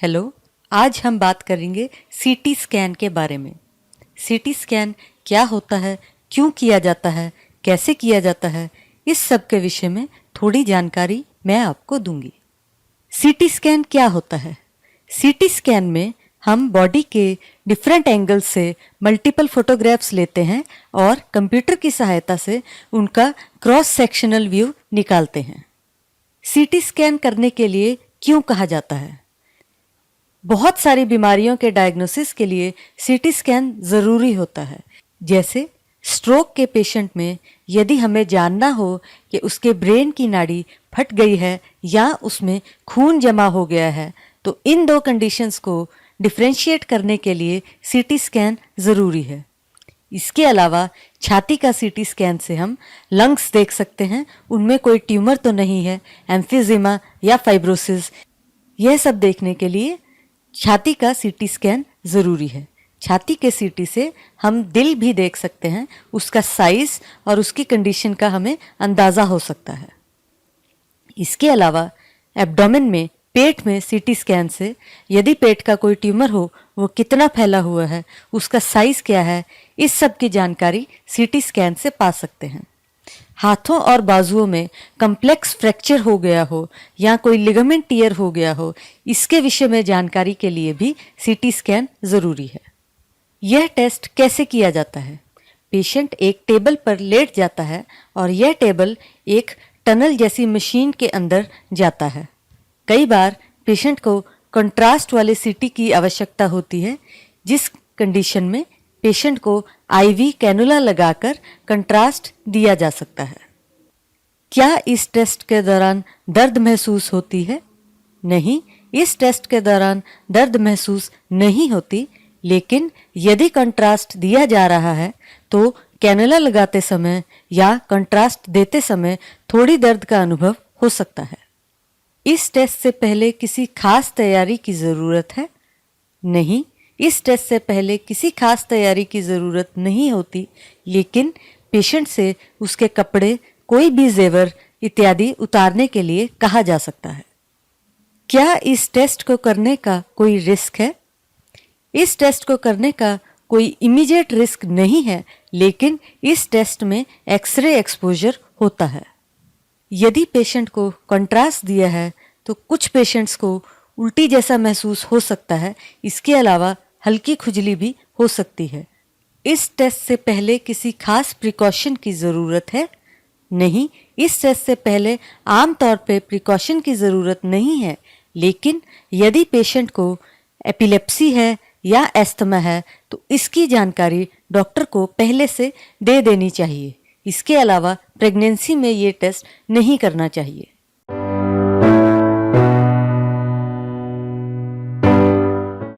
Hello, आज हम बात करेंगे सीटी स्कैन के बारे में। सीटी स्कैन क्या होता है, क्यों किया जाता है, कैसे किया जाता है, इस सब के विषय में थोड़ी जानकारी मैं आपको दूंगी। सीटी स्कैन क्या होता है? सीटी स्कैन में हम बॉडी के डिफरेंट एंगल से मल्टीपल फोटोग्राफ्स लेते हैं और कंप्यूटर की सहायता से उनका क्रॉस सेक्शनल व्यू निकालते हैं। सीटी स्कैन करने के लिए क्यों कहा जाता है? बहुत सारी बीमारियों के डायग्नोसिस के लिए सीटी स्कैन ज़रूरी होता है। जैसे स्ट्रोक के पेशेंट में यदि हमें जानना हो कि उसके ब्रेन की नाड़ी फट गई है या उसमें खून जमा हो गया है, तो इन दो कंडीशंस को डिफ्रेंशिएट करने के लिए सीटी स्कैन ज़रूरी है। इसके अलावा छाती का सीटी स्कैन से हम लंग्स देख सकते हैं, उनमें कोई ट्यूमर तो नहीं है, एम्फिजिमा या फाइब्रोसिस, यह सब देखने के लिए छाती का सीटी स्कैन ज़रूरी है। छाती के सीटी से हम दिल भी देख सकते हैं, उसका साइज़ और उसकी कंडीशन का हमें अंदाज़ा हो सकता है। इसके अलावा एब्डोमेन में, पेट में सीटी स्कैन से यदि पेट का कोई ट्यूमर हो, वो कितना फैला हुआ है, उसका साइज़ क्या है, इस सब की जानकारी सीटी स्कैन से पा सकते हैं। हाथों और बाजुओं में कम्प्लेक्स फ्रैक्चर हो गया हो या कोई लिगामेंट टियर हो गया हो, इसके विषय में जानकारी के लिए भी सीटी स्कैन ज़रूरी है। यह टेस्ट कैसे किया जाता है? पेशेंट एक टेबल पर लेट जाता है और यह टेबल एक टनल जैसी मशीन के अंदर जाता है। कई बार पेशेंट को कंट्रास्ट वाले सीटी की आवश्यकता होती है, जिस कंडीशन में पेशेंट को आईवी कैनुला लगाकर कंट्रास्ट दिया जा सकता है। क्या इस टेस्ट के दौरान दर्द महसूस होती है? नहीं, इस टेस्ट के दौरान दर्द महसूस नहीं होती, लेकिन यदि कंट्रास्ट दिया जा रहा है तो कैनुला लगाते समय या कंट्रास्ट देते समय थोड़ी दर्द का अनुभव हो सकता है। इस टेस्ट से पहले किसी खास तैयारी की ज़रूरत है? नहीं, इस टेस्ट से पहले किसी खास तैयारी की ज़रूरत नहीं होती, लेकिन पेशेंट से उसके कपड़े, कोई भी जेवर इत्यादि उतारने के लिए कहा जा सकता है। क्या इस टेस्ट को करने का कोई रिस्क है? इस टेस्ट को करने का कोई इमीडिएट रिस्क नहीं है, लेकिन इस टेस्ट में एक्सरे एक्सपोजर होता है। यदि पेशेंट को कंट्रास्ट दिया है तो कुछ पेशेंट्स को उल्टी जैसा महसूस हो सकता है। इसके अलावा हल्की खुजली भी हो सकती है। इस टेस्ट से पहले किसी खास प्रिकॉशन की ज़रूरत है? नहीं, इस टेस्ट से पहले आमतौर पे प्रिकॉशन की ज़रूरत नहीं है, लेकिन यदि पेशेंट को एपिलेप्सी है या एस्थमा है तो इसकी जानकारी डॉक्टर को पहले से दे देनी चाहिए। इसके अलावा प्रेगनेंसी में ये टेस्ट नहीं करना चाहिए।